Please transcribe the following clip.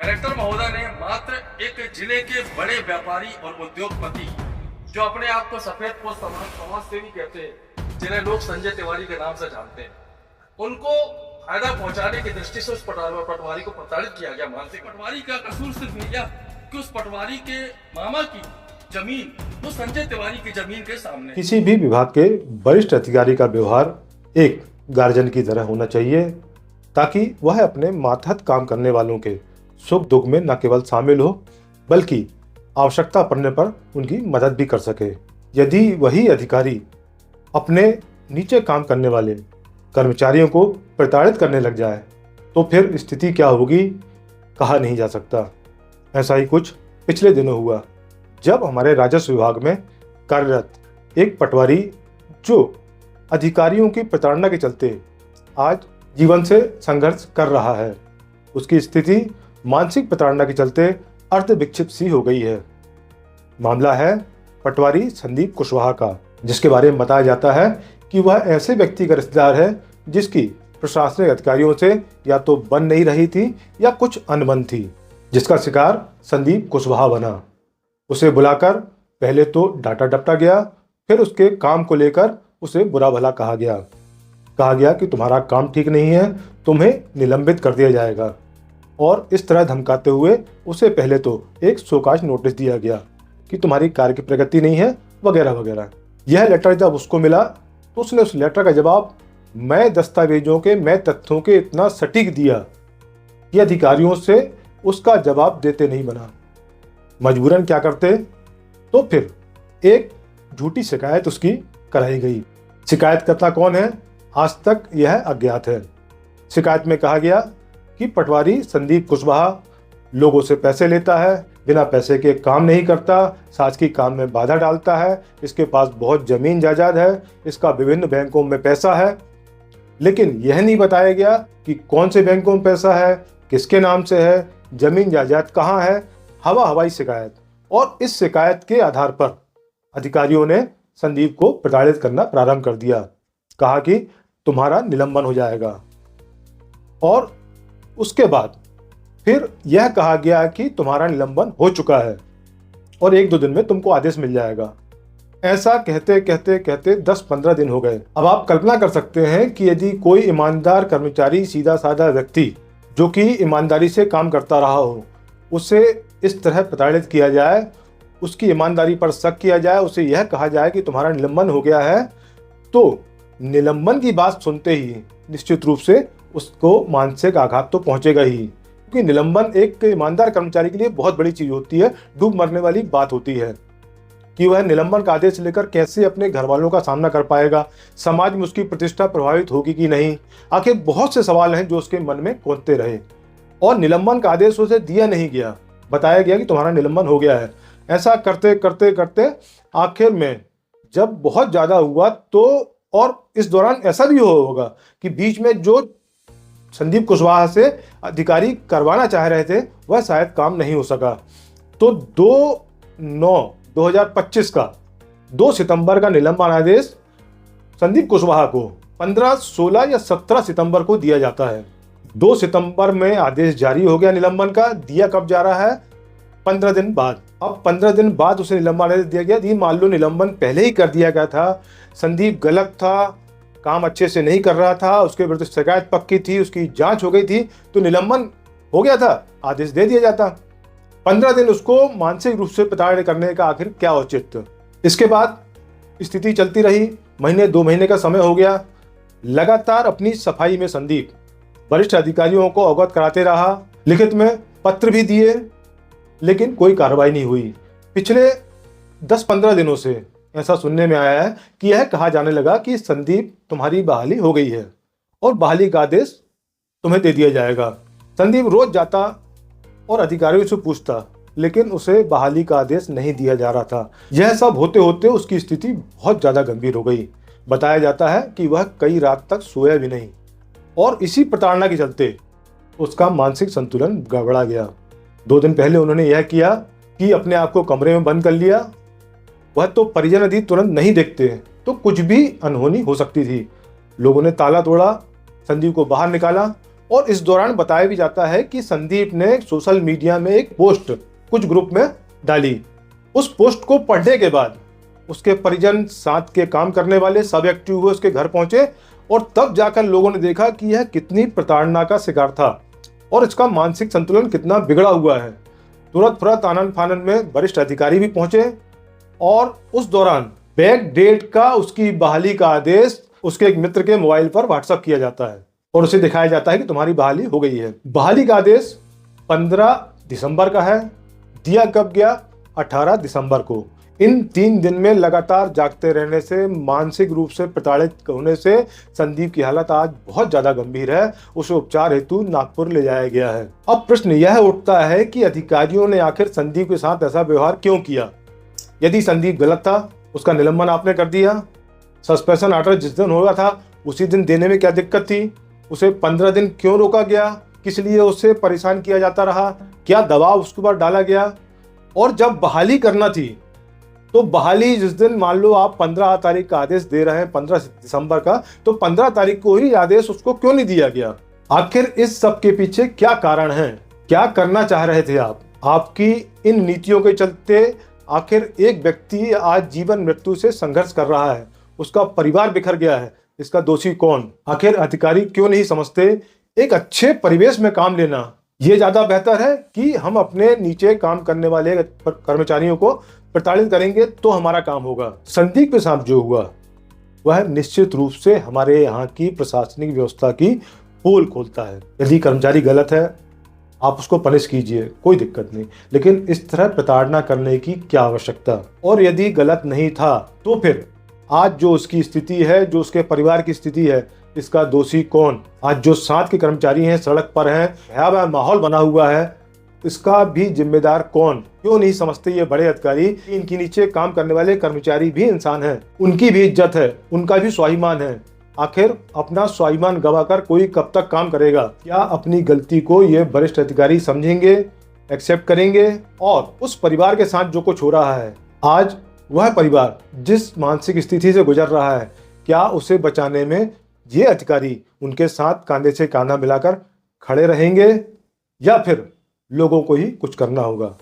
Collector महोदय ने मात्र एक जिले के बड़े व्यापारी और उद्योगपति जो अपने आप को सफेद पोस्ट समाज सेवी कहते हैं, जिन्हें लोग संजय तिवारी के नाम से जानते हैं, उनको फायदा पहुंचाने की दृष्टि से उस पटवारी को प्रताड़ित किया गया। मानसिक पटवारी का कसूर सिर्फ यह कि उस पटवारी के मामा की जमीन वो संजय तिवारी की जमीन के सामने। किसी भी विभाग के वरिष्ठ अधिकारी का व्यवहार एक गार्जियन की तरह होना चाहिए, ताकि वह अपने मातहत काम करने वालों के सुख दुख में न केवल शामिल हो, बल्कि आवश्यकता पड़ने पर उनकी मदद भी कर सके। यदि वही अधिकारी अपने नीचे काम करने वाले कर्मचारियों को प्रताड़ित करने लग जाए तो फिर स्थिति क्या होगी कहा नहीं जा सकता। ऐसा ही कुछ पिछले दिनों हुआ, जब हमारे राजस्व विभाग में कार्यरत एक पटवारी जो अधिकारियों की प्रताड़ना के चलते आज जीवन से संघर्ष कर रहा है, उसकी स्थिति मानसिक प्रताड़ना के चलते अर्ध विक्षिप्त सी हो गई है। मामला है पटवारी संदीप कुशवाहा का, जिसके बारे में बताया जाता है कि वह ऐसे व्यक्ति का रिश्तेदार है जिसकी प्रशासनिक अधिकारियों से या तो बन नहीं रही थी या कुछ अनबन थी, जिसका शिकार संदीप कुशवाहा बना। उसे बुलाकर पहले तो डांटा डपटा गया, फिर उसके काम को लेकर उसे बुरा भला कहा गया कि तुम्हारा काम ठीक नहीं है, तुम्हें निलंबित कर दिया जाएगा। और इस तरह धमकाते हुए उसे पहले तो एक शोकाज नोटिस दिया गया कि तुम्हारी कार्य की प्रगति नहीं है वगैरह वगैरह। यह लेटर जब उसको मिला तो उसने उस लेटर का जवाब मैं दस्तावेजों के मैं तथ्यों के इतना सटीक दिया कि अधिकारियों से उसका जवाब देते नहीं बना। मजबूरन क्या करते, तो फिर एक झूठी शिकायत उसकी कराई गई। शिकायतकर्ता कौन है, आज तक यह अज्ञात है। शिकायत में कहा गया कि पटवारी संदीप कुशवाहा लोगों से पैसे लेता है, बिना पैसे के काम नहीं करता, शासकीय काम में बाधा डालता है, इसके पास बहुत जमीन जायदाद है, इसका विभिन्न बैंकों में पैसा है। लेकिन यह नहीं बताया गया कि कौन से बैंकों में पैसा है, किसके नाम से है, जमीन जायदाद कहाँ है। हवाई शिकायत, और इस शिकायत के आधार पर अधिकारियों ने संदीप को प्रताड़ित करना प्रारंभ कर दिया। कहा कि तुम्हारा निलंबन हो जाएगा, और उसके बाद फिर यह कहा गया कि तुम्हारा निलंबन हो चुका है और 1-2 दिन में तुमको आदेश मिल जाएगा। ऐसा कहते कहते कहते 10-15 दिन हो गए। अब आप कल्पना कर सकते हैं कि यदि कोई ईमानदार कर्मचारी, सीधा साधा व्यक्ति जो कि ईमानदारी से काम करता रहा हो, उसे इस तरह प्रताड़ित किया जाए, उसकी ईमानदारी पर शक किया जाए, उसे यह कहा जाए कि तुम्हारा निलंबन हो गया है, तो निलंबन की बात सुनते ही निश्चित रूप से उसको मानसिक आघात तो पहुंचेगा ही, क्योंकि निलंबन एक ईमानदार कर्मचारी के लिए बहुत बड़ी चीज होती है, डूब मरने वाली बात होती है कि वह निलंबन का आदेश लेकर कैसे अपने घर वालों का सामना कर पाएगा, समाज में उसकी प्रतिष्ठा प्रभावित होगी कि नहीं। आखिर बहुत से सवाल हैं जो उसके मन में कौंधते रहे, और निलंबन का आदेश उसे दिया नहीं गया, बताया गया कि तुम्हारा निलंबन हो गया है। ऐसा करते करते करते आखिर में जब बहुत ज्यादा हुआ तो, और इस दौरान ऐसा भी होगा कि बीच में जो संदीप कुशवाहा से अधिकारी करवाना चाह रहे थे वह शायद काम नहीं हो सका, तो 2/9/2025 का 2 सितंबर का निलंबन आदेश संदीप कुशवाहा को 15, 16 या 17 सितंबर को दिया जाता है। 2 सितंबर में आदेश जारी हो गया निलंबन का। दिया कब जा रहा है, 15 दिन बाद। अब 15 दिन बाद उसे निलंबन आदेश दिया गया। मान लो निलंबन पहले ही कर दिया गया था, संदीप गलत था, काम अच्छे से नहीं कर रहा था, उसके विरुद्ध शिकायत पक्की थी, उसकी जांच हो गई थी, तो निलंबन हो गया था, आदेश दे दिया जाता। 15 दिन उसको मानसिक रूप से प्रताड़ित करने का आखिर क्या औचित्य। इसके बाद स्थिति चलती रही, महीने 2 महीने का समय हो गया। लगातार अपनी सफाई में संदीप वरिष्ठ अधिकारियों को अवगत कराते रहा, लिखित में पत्र भी दिए, लेकिन कोई कार्रवाई नहीं हुई। पिछले 10-15 दिनों से ऐसा सुनने में आया है कि यह कहा जाने लगा कि संदीप तुम्हारी बहाली हो गई है और बहाली का आदेश तुम्हें दे दिया जाएगा। संदीप रोज जाता और अधिकारियों से पूछता, लेकिन उसे बहाली का आदेश नहीं दिया जा रहा था। यह सब होते होते उसकी स्थिति बहुत ज्यादा गंभीर हो गई। बताया जाता है कि वह कई रात तक सोया भी नहीं, और इसी प्रताड़ना के चलते उसका मानसिक संतुलन गड़बड़ा गया। 2 दिन पहले उन्होंने यह किया कि अपने आप को कमरे में बंद कर लिया। वह तो परिजन यदि तुरंत नहीं देखते तो कुछ भी अनहोनी हो सकती थी। लोगों ने ताला तोड़ा, संदीप को बाहर निकाला और इस दौरान बताया भी जाता है कि संदीप ने सोशल मीडिया में एक पोस्ट कुछ ग्रुप में डाली। उस पोस्ट को पढ़ने के बाद उसके परिजन, साथ के काम करने वाले सब एक्टिव हुए, उसके घर पहुंचे और तब जाकर लोगों ने देखा कि यह कितनी प्रताड़ना का शिकार था और इसका मानसिक संतुलन कितना बिगड़ा हुआ है। तुरंत आनन फानन में वरिष्ठ अधिकारी भी पहुंचे और उस दौरान बैक डेट का उसकी बहाली का आदेश उसके एक मित्र के मोबाइल पर व्हाट्सएप किया जाता है और उसे दिखाया जाता है कि तुम्हारी बहाली हो गई है। बहाली का आदेश 15 दिसंबर का है, दिया कब गया? 18 दिसंबर को। इन 3 दिन में लगातार जागते रहने से, मानसिक रूप से प्रताड़ित होने से संदीप की हालत आज बहुत ज्यादा गंभीर है। उसे उपचार हेतु नागपुर ले जाया गया है। अब प्रश्न यह उठता है कि अधिकारियों ने आखिर संदीप के साथ ऐसा व्यवहार क्यों किया? यदि संदीप गलत था, उसका निलंबन आपने कर दिया। सस्पेंशन ऑर्डर जिस दिन होगा था उसी दिन देने में क्या दिक्कत थी? उसे 15 दिन क्यों रोका गया? किस लिए उसे परेशान किया जाता रहा? क्या दबाव उसके ऊपर डाला गया? और जब बहाली करना थी तो बहाली जिस दिन, मान लो आप 15 तारीख का आदेश दे रहे हैं, 15 दिसंबर का, तो 15 तारीख को ही आदेश उसको क्यों नहीं दिया गया? आखिर इस सब के पीछे क्या कारण है? क्या करना चाह रहे थे आप? आपकी इन नीतियों के चलते आखिर एक व्यक्ति आज जीवन मृत्यु से संघर्ष कर रहा है, उसका परिवार बिखर गया है। इसका दोषी कौन? आखिर अधिकारी क्यों नहीं समझते एक अच्छे परिवेश में काम लेना ये ज्यादा बेहतर है कि हम अपने नीचे काम करने वाले कर्मचारियों को प्रताड़ित करेंगे तो हमारा काम होगा। संदीप के साथ जो हुआ वह निश्चित रूप से हमारे यहाँ की प्रशासनिक व्यवस्था की पोल खोलता है। यदि कर्मचारी गलत है, आप उसको पनिश कीजिए, कोई दिक्कत नहीं, लेकिन इस तरह प्रताड़ना करने की क्या आवश्यकता? और यदि गलत नहीं था तो फिर आज जो उसकी स्थिति है, जो उसके परिवार की स्थिति है, इसका दोषी कौन? आज जो साथ के कर्मचारी हैं, सड़क पर हैं, भयावह माहौल बना हुआ है, इसका भी जिम्मेदार कौन? क्यों नहीं समझते ये बड़े अधिकारी? इनके नीचे काम करने वाले कर्मचारी भी इंसान हैं, उनकी भी इज्जत है, उनका भी स्वाभिमान है। आखिर अपना स्वाभिमान गवाकर कोई कब तक काम करेगा? क्या अपनी गलती को ये वरिष्ठ अधिकारी समझेंगे, एक्सेप्ट करेंगे? और उस परिवार के साथ जो कुछ हो रहा है, आज वह परिवार जिस मानसिक स्थिति से गुजर रहा है, क्या उसे बचाने में ये अधिकारी उनके साथ कांधे से कांधा मिलाकर खड़े रहेंगे या फिर लोगों को ही कुछ करना होगा?